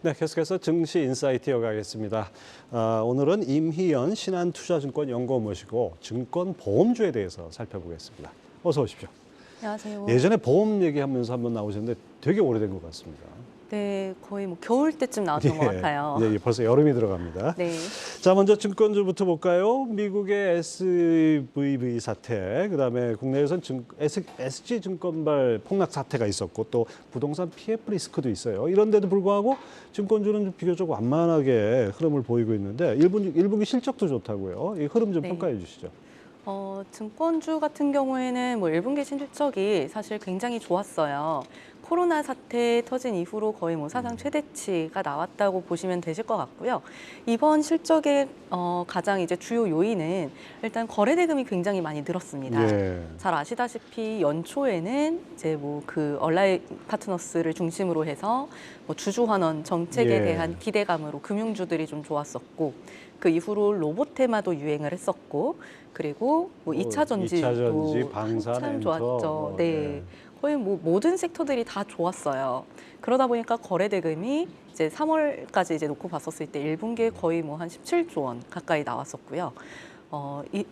네, 계속해서 증시 인사이트 이어가겠습니다. 오늘은 임희연 신한투자증권 연구원 모시고 증권 보험주에 대해서 살펴보겠습니다. 어서 오십시오. 안녕하세요. 예전에 보험 얘기하면서 한번 나오셨는데 되게 오래된 것 같습니다. 네, 거의 뭐 겨울 때쯤 나왔던 것 같아요. 예, 벌써 여름이 들어갑니다. 네. 자, 먼저 증권주부터 볼까요? 미국의 SVB 사태, 그다음에 국내에선 SG증권발 폭락 사태가 있었고 또 부동산 PF 리스크도 있어요. 이런데도 불구하고 증권주는 비교적 완만하게 흐름을 보이고 있는데 1분기 실적도 좋다고요. 이 흐름 좀 네. 평가해 주시죠. 증권주 같은 경우에는 뭐 1분기 실적이 사실 굉장히 좋았어요. 코로나 사태 터진 이후로 거의 뭐 사상 최대치가 나왔다고 보시면 되실 것 같고요. 이번 실적의 가장 이제 주요 요인은 일단 거래 대금이 굉장히 많이 늘었습니다. 예. 잘 아시다시피 연초에는 이제 뭐 그 얼라이 파트너스를 중심으로 해서 뭐 주주 환원 정책에 예. 대한 기대감으로 금융주들이 좀 좋았었고 그 이후로 로봇 테마도 유행을 했었고 그리고 뭐 2차 전지도 2차 전지, 방산, 참 엔터, 좋았죠. 네. 예. 거의 뭐 모든 섹터들이 다 좋았어요. 그러다 보니까 거래 대금이 이제 3월까지 이제 놓고 봤었을 때 1분기에 거의 뭐 한 17조 원 가까이 나왔었고요.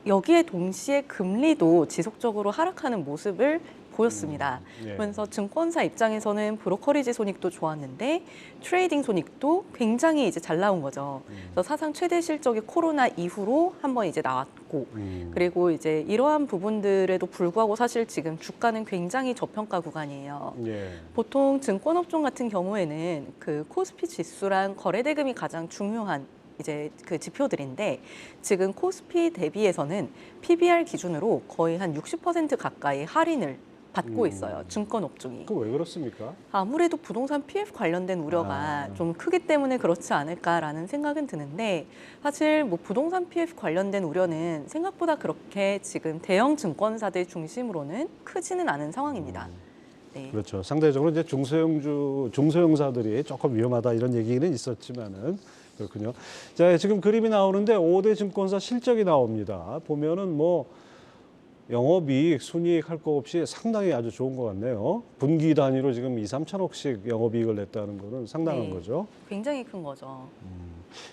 여기에 동시에 금리도 지속적으로 하락하는 모습을 보였습니다. 예. 그러면서 증권사 입장에서는 브로커리지 손익도 좋았는데 트레이딩 손익도 굉장히 이제 잘 나온 거죠. 그래서 사상 최대 실적이 코로나 이후로 한번 이제 나왔고 그리고 이제 이러한 부분들에도 불구하고 사실 지금 주가는 굉장히 저평가 구간이에요. 예. 보통 증권업종 같은 경우에는 그 코스피 지수랑 거래 대금이 가장 중요한 이제 그 지표들인데 지금 코스피 대비해서는 PBR 기준으로 거의 한 60% 가까이 할인을 받고 있어요. 증권 업종이. 그 왜 그렇습니까? 아무래도 부동산 PF 관련된 우려가 좀 크기 때문에 그렇지 않을까라는 생각은 드는데 사실 뭐 부동산 PF 관련된 우려는 생각보다 그렇게 지금 대형 증권사들 중심으로는 크지는 않은 상황입니다. 네. 그렇죠. 상대적으로 이제 중소형사들이 조금 위험하다 이런 얘기는 있었지만은 그렇군요. 자, 지금 그림이 나오는데 5대 증권사 실적이 나옵니다. 보면은 뭐 영업이익, 순이익 할 거 없이 상당히 아주 좋은 것 같네요. 분기 단위로 지금 2, 3천억씩 영업이익을 냈다는 거는 상당한 네. 거죠. 굉장히 큰 거죠.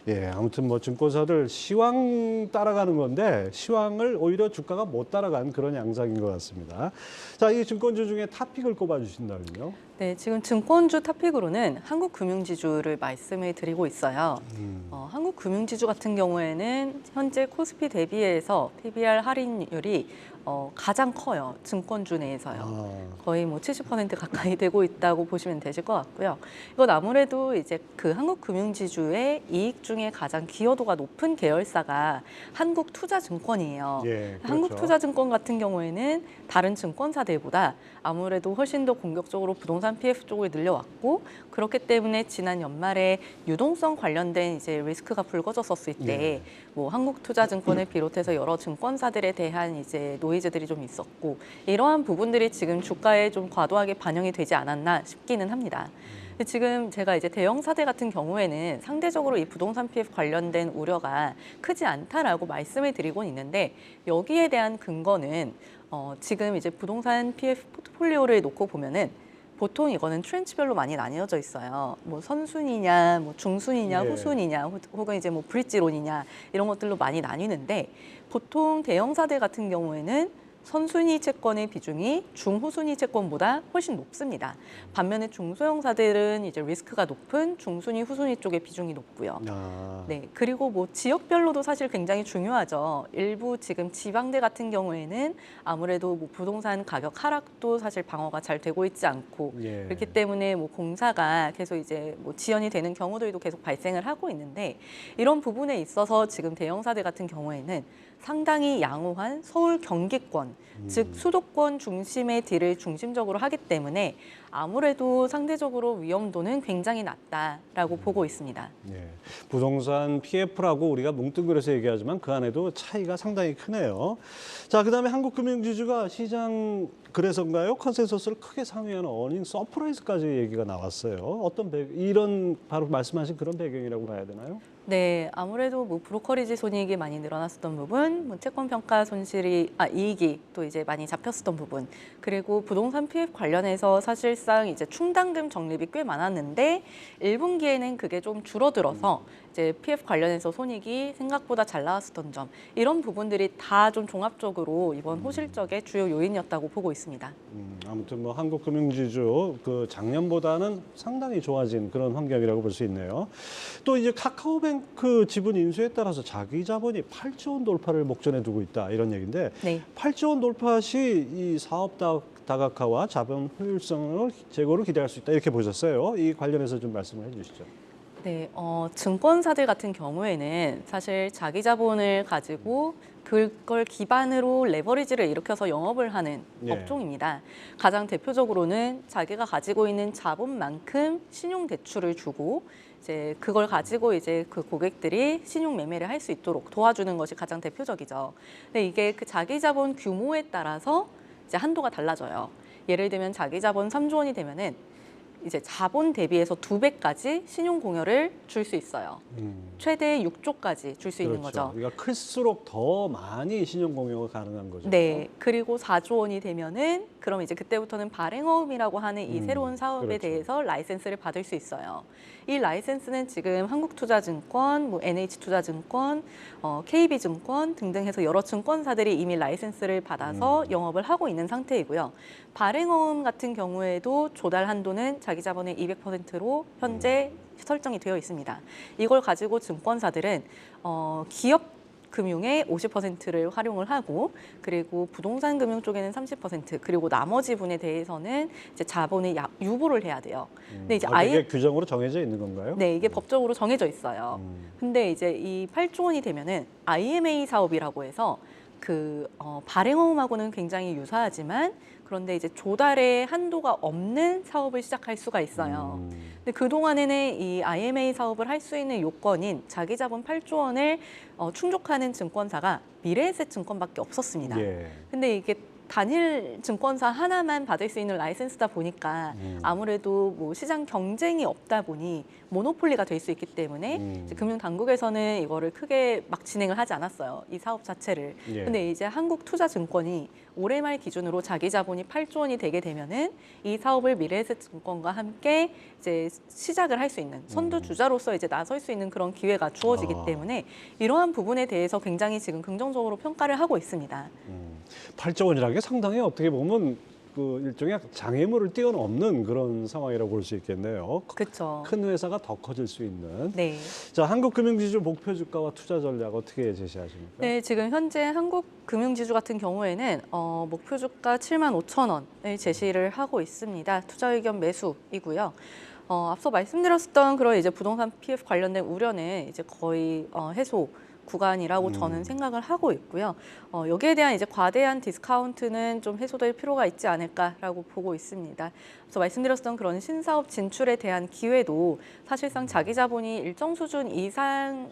예, 아무튼 뭐 증권사들 시황 따라가는 건데 시황을 오히려 주가가 못 따라간 그런 양상인 것 같습니다. 자, 이 증권주 중에 탑픽을 꼽아주신다면요? 네, 지금 증권주 탑픽으로는 한국금융지주를 말씀을 드리고 있어요. 한국금융지주 같은 경우에는 현재 코스피 대비해서 PBR 할인율이 가장 커요. 증권주 내에서요. 거의 뭐 70% 가까이 되고 있다고 보시면 되실 것 같고요. 이건 아무래도 이제 그 한국금융지주의 이익 중에 가장 기여도가 높은 계열사가 한국투자증권이에요. 예, 그렇죠. 한국투자증권 같은 경우에는 다른 증권사들보다 아무래도 훨씬 더 공격적으로 부동산 PF 쪽을 늘려왔고 그렇기 때문에 지난 연말에 유동성 관련된 이제 리스크가 불거졌었을 때 뭐 한국투자증권을 비롯해서 여러 증권사들에 대한 이제 노이즈들이 좀 있었고 이러한 부분들이 지금 주가에 좀 과도하게 반영이 되지 않았나 싶기는 합니다. 근데 지금 제가 이제 대형사들 같은 경우에는 상대적으로 이 부동산 PF 관련된 우려가 크지 않다라고 말씀을 드리고 있는데 여기에 대한 근거는 지금 이제 부동산 PF 포트폴리오를 놓고 보면은 보통 이거는 트렌치별로 많이 나뉘어져 있어요. 뭐 선순위냐, 뭐 중순위냐, 예. 후순위냐, 혹은 이제 뭐 브릿지론이냐 이런 것들로 많이 나뉘는데 보통 대형사들 같은 경우에는 선순위 채권의 비중이 중후순위 채권보다 훨씬 높습니다. 반면에 중소형사들은 이제 리스크가 높은 중순위, 후순위 쪽의 비중이 높고요. 네, 그리고 뭐 지역별로도 사실 굉장히 중요하죠. 일부 지금 지방대 같은 경우에는 아무래도 뭐 부동산 가격 하락도 사실 방어가 잘 되고 있지 않고 예. 그렇기 때문에 뭐 공사가 계속 이제 뭐 지연이 되는 경우들도 계속 발생을 하고 있는데 이런 부분에 있어서 지금 대형사들 같은 경우에는 상당히 양호한 서울 경기권, 즉 수도권 중심의 딜을 중심적으로 하기 때문에 아무래도 상대적으로 위험도는 굉장히 낮다라고 보고 있습니다. 예. 부동산 PF라고 우리가 뭉뚱그려서 얘기하지만 그 안에도 차이가 상당히 크네요. 자, 그다음에 한국금융지주가 시장 그래서인가요? 컨센서스를 크게 상회하는 어닝 서프라이즈까지 얘기가 나왔어요. 이런 바로 말씀하신 그런 배경이라고 봐야 되나요? 네, 아무래도 뭐 브로커리지 손익이 많이 늘어났었던 부분, 뭐 채권 평가 이익이 또 이제 많이 잡혔었던 부분, 그리고 부동산 PF 관련해서 사실상 사실상 이제 충당금 적립이 꽤 많았는데 1분기에는 그게 좀 줄어들어서 이제 PF 관련해서 손익이 생각보다 잘 나왔었던 점, 이런 부분들이 다 좀 종합적으로 이번 호실적의 주요 요인이었다고 보고 있습니다. 아무튼 뭐 한국 금융지주 그 작년보다는 상당히 좋아진 그런 환경이라고 볼 수 있네요. 또 이제 카카오뱅크 지분 인수에 따라서 자기 자본이 8조 원 돌파를 목전에 두고 있다 이런 얘기인데 네. 8조 원 돌파 시 이 사업 다각화와 자본 효율성을 제고를 기대할 수 있다 이렇게 보셨어요. 이 관련해서 좀 말씀을 해주시죠. 네, 증권사들 같은 경우에는 사실 자기 자본을 가지고 그걸 기반으로 레버리지를 일으켜서 영업을 하는 예. 업종입니다. 가장 대표적으로는 자기가 가지고 있는 자본만큼 신용 대출을 주고 이제 그걸 가지고 이제 그 고객들이 신용 매매를 할 수 있도록 도와주는 것이 가장 대표적이죠. 근데 이게 그 자기 자본 규모에 따라서 이제 한도가 달라져요. 예를 들면 자기 자본 3조 원이 되면은 이제 자본 대비해서 2배까지 신용 공여를 줄 수 있어요. 최대 6조까지 줄 수 있는 거죠. 그러니까 클수록 더 많이 신용 공여가 가능한 거죠. 네, 그리고 4조 원이 되면은 그럼 이제 그때부터는 발행어음이라고 하는 이 새로운 사업에 그렇죠. 대해서 라이센스를 받을 수 있어요. 이 라이센스는 지금 한국투자증권, 뭐 NH투자증권, KB증권 등등 해서 여러 증권사들이 이미 라이센스를 받아서 영업을 하고 있는 상태이고요. 발행어음 같은 경우에도 조달 한도는 자기 자본의 200%로 현재 설정이 되어 있습니다. 이걸 가지고 증권사들은 기업 금융의 50%를 활용을 하고 그리고 부동산 금융 쪽에는 30% 그리고 나머지 분에 대해서는 이제 자본의 유보를 해야 돼요. 근데 이제 이게 규정으로 정해져 있는 건가요? 네, 이게 법적으로 정해져 있어요. 근데 이제 이 8조 원이 되면은 IMA 사업이라고 해서 그 발행어음하고는 굉장히 유사하지만 그런데 이제 조달의 한도가 없는 사업을 시작할 수가 있어요. 근데 그동안에는 이 IMA 사업을 할 수 있는 요건인 자기 자본 8조 원을 충족하는 증권사가 미래에셋 증권밖에 없었습니다. 예. 근데 이게 단일 증권사 하나만 받을 수 있는 라이센스다 보니까 아무래도 뭐 시장 경쟁이 없다 보니 모노폴리가 될 수 있기 때문에 이제 금융당국에서는 이거를 크게 막 진행을 하지 않았어요. 이 사업 자체를. 예. 근데 이제 한국투자증권이 올해 말 기준으로 자기 자본이 8조 원이 되게 되면은 이 사업을 미래에셋증권과 함께 이제 시작을 할 수 있는 선두주자로서 이제 나설 수 있는 그런 기회가 주어지기 때문에 이러한 부분에 대해서 굉장히 지금 긍정적으로 평가를 하고 있습니다. 8조 원이라는 게 상당히 어떻게 보면 그 일종의 장애물을 뛰어넘는 그런 상황이라고 볼 수 있겠네요. 그렇죠. 큰 회사가 더 커질 수 있는. 네. 자, 한국금융지주 목표 주가와 투자 전략 어떻게 제시하십니까? 네, 지금 현재 한국금융지주 같은 경우에는 목표 주가 7만 5천 원을 제시를 하고 있습니다. 투자 의견 매수이고요. 앞서 말씀드렸던 그런 이제 부동산 PF 관련된 우려는 이제 거의 해소 구간이라고 저는 생각을 하고 있고요. 여기에 대한 이제 과대한 디스카운트는 좀 해소될 필요가 있지 않을까라고 보고 있습니다. 그래서 말씀드렸던 그런 신사업 진출에 대한 기회도 사실상 자기 자본이 일정 수준 이상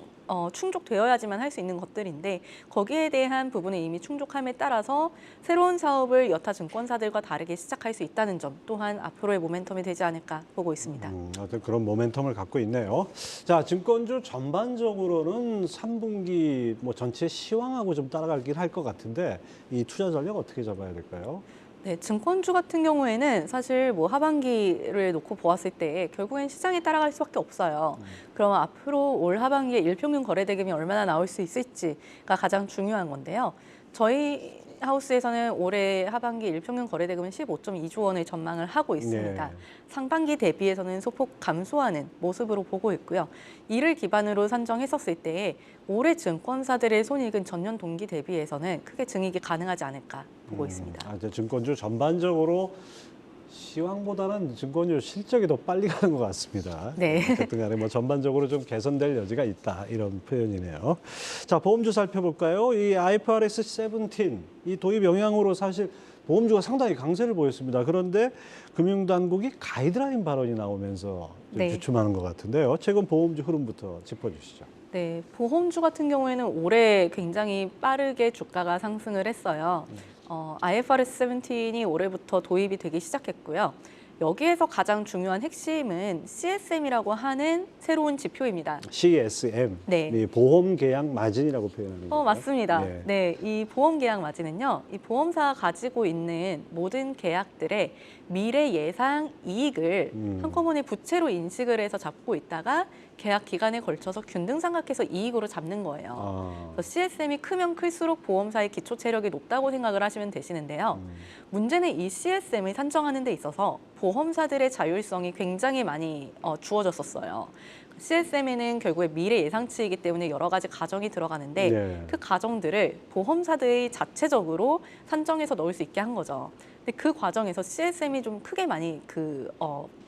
충족되어야지만 할 수 있는 것들인데 거기에 대한 부분은 이미 충족함에 따라서 새로운 사업을 여타 증권사들과 다르게 시작할 수 있다는 점 또한 앞으로의 모멘텀이 되지 않을까 보고 있습니다. 어떤 그런 모멘텀을 갖고 있네요. 자, 증권주 전반적으로는 3분기 뭐 전체 시황하고 좀 따라가긴 할 것 같은데 이 투자 전략 어떻게 잡아야 될까요? 네, 증권주 같은 경우에는 사실 뭐 하반기를 놓고 보았을 때 결국엔 시장에 따라갈 수밖에 없어요. 그럼 앞으로 올 하반기에 일평균 거래대금이 얼마나 나올 수 있을지가 가장 중요한 건데요. 저희 하우스에서는 올해 하반기 일평균 거래대금은 15.2조 원을 전망을 하고 있습니다. 네. 상반기 대비해서는 소폭 감소하는 모습으로 보고 있고요. 이를 기반으로 산정했었을 때 올해 증권사들의 손익은 전년 동기 대비해서는 크게 증익이 가능하지 않을까 보고 있습니다. 이제 증권주 전반적으로 시황보다는 증권주 실적이 더 빨리 가는 것 같습니다. 네. 어쨌든 간에 뭐 전반적으로 좀 개선될 여지가 있다 이런 표현이네요. 자, 보험주 살펴볼까요? 이 IFRS 17 이 도입 영향으로 사실 보험주가 상당히 강세를 보였습니다. 그런데 금융당국이 가이드라인 발언이 나오면서 좀 네. 주춤하는 것 같은데요. 최근 보험주 흐름부터 짚어주시죠. 네, 보험주 같은 경우에는 올해 굉장히 빠르게 주가가 상승을 했어요. IFRS 17이 올해부터 도입이 되기 시작했고요. 여기에서 가장 중요한 핵심은 CSM이라고 하는 새로운 지표입니다. CSM, 네. 이 보험 계약 마진이라고 표현하는 거죠. 맞습니다. 예. 네, 이 보험 계약 마진은요, 이 보험사가 가지고 있는 모든 계약들의 미래 예상 이익을 한꺼번에 부채로 인식을 해서 잡고 있다가 계약 기간에 걸쳐서 균등삼각해서 이익으로 잡는 거예요. 그래서 CSM이 크면 클수록 보험사의 기초 체력이 높다고 생각을 하시면 되시는데요. 문제는 이 CSM을 산정하는 데 있어서 보험사들의 자율성이 굉장히 많이 주어졌었어요. CSM에는 결국에 미래 예상치이기 때문에 여러 가지 가정이 들어가는데 네. 그 가정들을 보험사들이 자체적으로 산정해서 넣을 수 있게 한 거죠. 근데 그 과정에서 CSM이 좀 크게 많이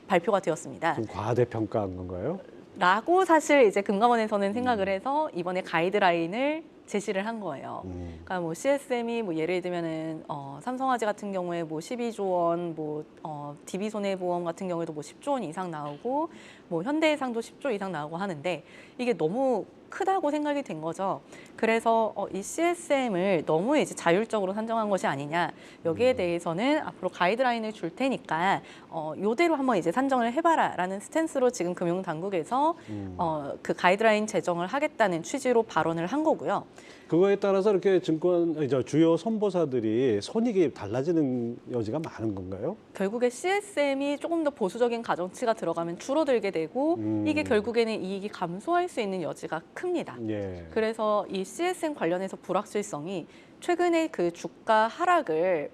발표가 되었습니다. 좀 과대평가한 건가요? 라고 사실 이제 금감원에서는 생각을 해서 이번에 가이드라인을 제시를 한 거예요. 그러니까 뭐 CSM이 뭐 예를 들면은 삼성화재 같은 경우에 뭐 12조 원, 뭐 DB 손해보험 같은 경우에도 뭐 10조 원 이상 나오고 뭐 현대해상도 10조 이상 나오고 하는데 이게 너무 크다고 생각이 된 거죠. 그래서 이 CSM을 너무 이제 자율적으로 산정한 것이 아니냐. 여기에 대해서는 앞으로 가이드라인을 줄 테니까 요대로 한번 이제 산정을 해봐라라는 스탠스로 지금 금융당국에서 그 가이드라인 제정을 하겠다는 취지로 발언을 한 거고요. 그거에 따라서 이렇게 주요 선보사들이 손익이 달라지는 여지가 많은 건가요? 결국에 CSM이 조금 더 보수적인 가정치가 들어가면 줄어들게 되고 이게 결국에는 이익이 감소할 수 있는 여지가 큽니다. 예. 그래서 이 CSM 관련해서 불확실성이 최근에 그 주가 하락을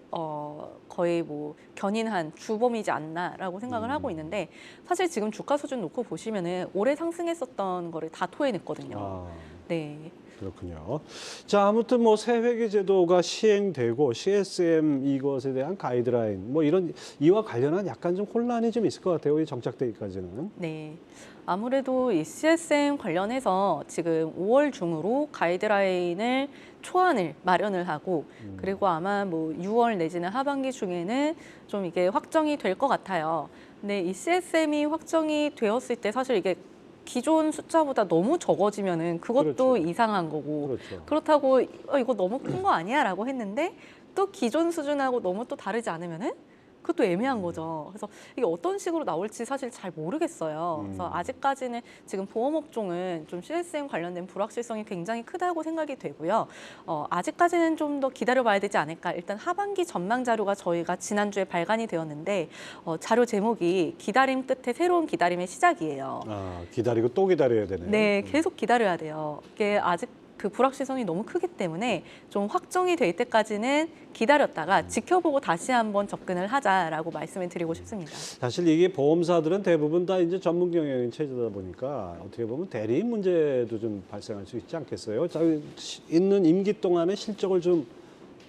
거의 뭐 견인한 주범이지 않나라고 생각을 하고 있는데 사실 지금 주가 수준 놓고 보시면은 올해 상승했었던 거를 다 토해냈거든요. 네. 그렇군요. 자, 아무튼 뭐 세회계 제도가 시행되고 CSM 이것에 대한 가이드라인 뭐 이런 이와 관련한 약간 좀 혼란이 좀 있을 것 같아요. 이 정착되기까지는. 네. 아무래도 이 CSM 관련해서 지금 5월 중으로 가이드라인을 초안을 마련을 하고 그리고 아마 뭐 6월 내지는 하반기 중에는 좀 이게 확정이 될 것 같아요. 근데 이 CSM이 확정이 되었을 때 사실 이게 기존 숫자보다 너무 적어지면은 그것도 그렇죠. 이상한 거고 그렇죠. 그렇다고 이거 너무 큰 거 아니야라고 했는데 또 기존 수준하고 너무 또 다르지 않으면은 그것도 애매한 거죠. 그래서 이게 어떤 식으로 나올지 사실 잘 모르겠어요. 그래서 아직까지는 지금 보험업종은 좀 CSM 관련된 불확실성이 굉장히 크다고 생각이 되고요. 아직까지는 좀 더 기다려봐야 되지 않을까. 일단 하반기 전망 자료가 저희가 지난주에 발간이 되었는데 자료 제목이 기다림 끝에 새로운 기다림의 시작이에요. 기다리고 또 기다려야 되네요. 네, 계속 기다려야 돼요. 이게 아직 그 불확실성이 너무 크기 때문에 좀 확정이 될 때까지는 기다렸다가 지켜보고 다시 한번 접근을 하자라고 말씀을 드리고 싶습니다. 사실 이게 보험사들은 대부분 다 이제 전문 경영인 체제다 보니까 어떻게 보면 대리인 문제도 좀 발생할 수 있지 않겠어요? 자, 있는 임기 동안에 실적을 좀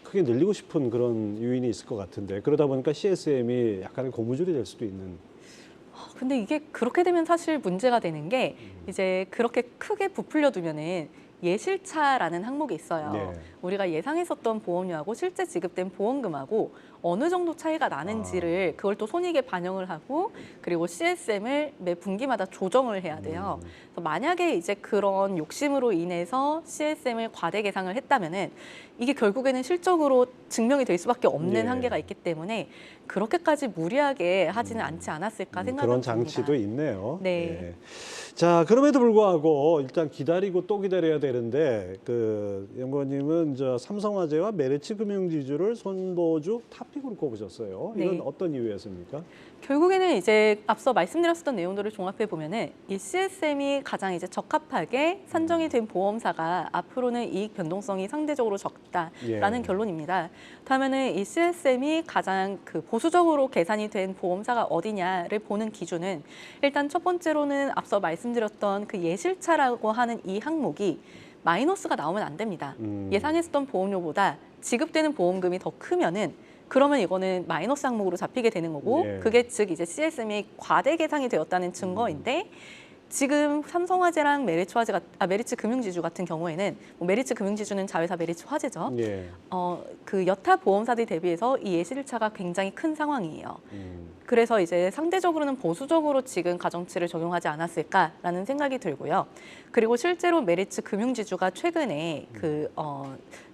크게 늘리고 싶은 그런 요인이 있을 것 같은데 그러다 보니까 CSM이 약간의 고무줄이 될 수도 있는. 근데 이게 그렇게 되면 사실 문제가 되는 게 이제 그렇게 크게 부풀려 두면은 예실차라는 항목이 있어요. 네. 우리가 예상했었던 보험료하고 실제 지급된 보험금하고 어느 정도 차이가 나는지를 그걸 또 손익에 반영을 하고 그리고 CSM을 매 분기마다 조정을 해야 돼요. 그래서 만약에 이제 그런 욕심으로 인해서 CSM을 과대 계상을 했다면은 이게 결국에는 실적으로 증명이 될 수밖에 없는 예. 한계가 있기 때문에 그렇게까지 무리하게 하지는 않지 않았을까 생각이 그런 듭니다. 장치도 있네요. 네. 예. 자, 그럼에도 불구하고 일단 기다리고 또 기다려야 되는데 그 연구원님은 삼성화재와 메리츠 금융지주를 손보주 탑픽으로 꼽으셨어요. 이건 네. 어떤 이유였습니까? 결국에는 이제 앞서 말씀드렸었던 내용들을 종합해 보면은 이 CSM이 가장 이제 적합하게 산정이 된 보험사가 앞으로는 이익 변동성이 상대적으로 적다라는 예. 결론입니다. 그렇다면은 이 CSM이 가장 그 보수적으로 계산이 된 보험사가 어디냐를 보는 기준은 일단 첫 번째로는 앞서 말씀드렸던 그 예실차라고 하는 이 항목이 마이너스가 나오면 안 됩니다. 예상했었던 보험료보다 지급되는 보험금이 더 크면은 그러면 이거는 마이너스 항목으로 잡히게 되는 거고 예. 그게 즉 이제 CSM이 과대 계상이 되었다는 증거인데 지금 삼성화재랑 메리츠 금융지주 같은 경우에는 뭐 메리츠 금융지주는 자회사 메리츠 화재죠. 예. 그 여타 보험사들 대비해서 이 예실차가 굉장히 큰 상황이에요. 그래서 이제 상대적으로는 보수적으로 지금 가정치를 적용하지 않았을까라는 생각이 들고요. 그리고 실제로 메리츠 금융지주가 최근에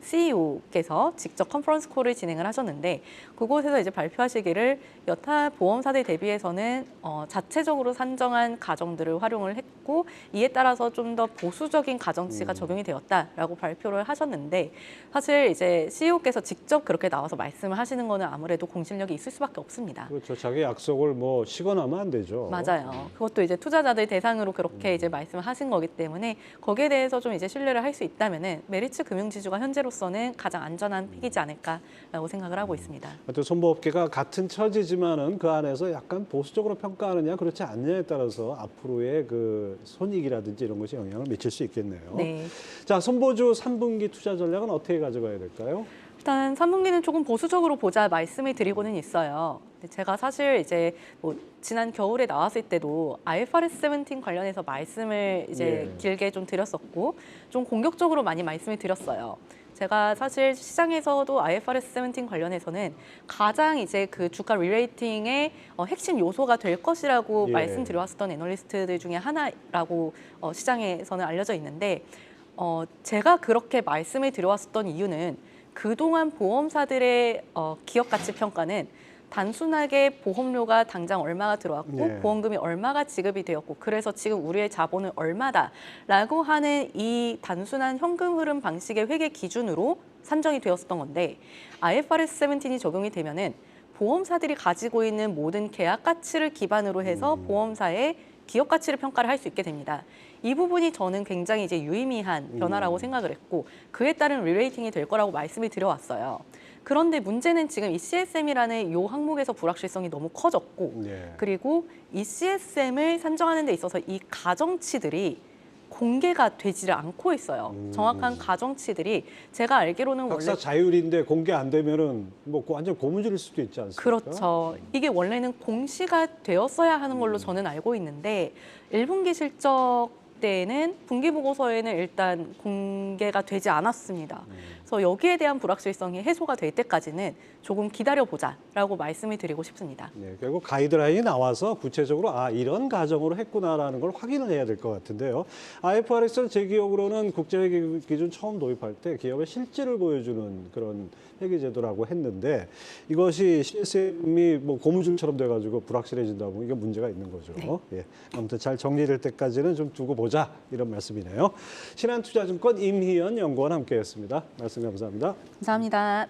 CEO께서 직접 컨퍼런스 콜을 진행을 하셨는데 그곳에서 이제 발표하시기를 여타 보험사들 대비해서는 자체적으로 산정한 가정들을 활용을 했고 이에 따라서 좀 더 보수적인 가정치가 적용이 되었다라고 발표를 하셨는데 사실 이제 CEO께서 직접 그렇게 나와서 말씀을 하시는 거는 아무래도 공신력이 있을 수밖에 없습니다. 그렇죠. 자기 약속을 뭐 시건하면 안 되죠. 맞아요. 그것도 이제 투자자들 대상으로 그렇게 이제 말씀을 하신 거기 때문에 거기에 대해서 좀 이제 신뢰를 할 수 있다면은 메리츠 금융지주가 현재로서는 가장 안전한 픽이지 않을까라고 생각을 하고 있습니다. 또 손보업계가 같은 처지지만은 그 안에서 약간 보수적으로 평가하느냐 그렇지 않느냐에 따라서 앞으로의 그 손익이라든지 이런 것이 영향을 미칠 수 있겠네요. 네. 자, 손보주 3분기 투자 전략은 어떻게 가져가야 될까요? 일단 3분기는 조금 보수적으로 보자 말씀을 드리고는 있어요. 근데 제가 사실 이제 뭐 지난 겨울에 나왔을 때도 IFRS 17 관련해서 말씀을 이제 예. 길게 좀 드렸었고 좀 공격적으로 많이 말씀을 드렸어요. 제가 사실 시장에서도 IFRS 17 관련해서는 가장 이제 그 주가 리레이팅의 핵심 요소가 될 것이라고 예. 말씀드려왔었던 애널리스트들 중에 하나라고 시장에서는 알려져 있는데 제가 그렇게 말씀을 드려왔었던 이유는 그동안 보험사들의 기업 가치 평가는 단순하게 보험료가 당장 얼마가 들어왔고 네. 보험금이 얼마가 지급이 되었고 그래서 지금 우리의 자본은 얼마다라고 하는 이 단순한 현금 흐름 방식의 회계 기준으로 산정이 되었었던 건데 IFRS 17이 적용이 되면은 보험사들이 가지고 있는 모든 계약 가치를 기반으로 해서 보험사의 기업 가치를 평가를 할 수 있게 됩니다. 이 부분이 저는 굉장히 이제 유의미한 변화라고 생각을 했고 그에 따른 리레이팅이 될 거라고 말씀을 드려왔어요. 그런데 문제는 지금 이 CSM이라는 이 항목에서 불확실성이 너무 커졌고 예. 그리고 이 CSM을 산정하는 데 있어서 이 가정치들이 공개가 되지를 않고 있어요. 정확한 가정치들이 제가 알기로는 각사 원래 자율인데 공개 안 되면은 뭐 완전 고무줄일 수도 있지 않습니까? 그렇죠. 이게 원래는 공시가 되었어야 하는 걸로 저는 알고 있는데 1분기 실적 때는 분기 보고서에는 일단 공개가 되지 않았습니다. 그래서 여기에 대한 불확실성이 해소가 될 때까지는 조금 기다려보자라고 말씀을 드리고 싶습니다. 네, 결국 가이드라인이 나와서 구체적으로 이런 가정으로 했구나라는 걸 확인을 해야 될 것 같은데요. IFRS는 제 기억으로는 국제회계 기준 처음 도입할 때 기업의 실질을 보여주는 그런 회계제도라고 했는데 이것이 CSM이 뭐 고무줄처럼 돼가지고 불확실해진다고 이게 문제가 있는 거죠. 예, 아무튼 잘 정리될 때까지는 좀 두고 보자 이런 말씀이네요. 신한투자증권 임희연 연구원 함께했습니다. 말씀 감사합니다. 감사합니다.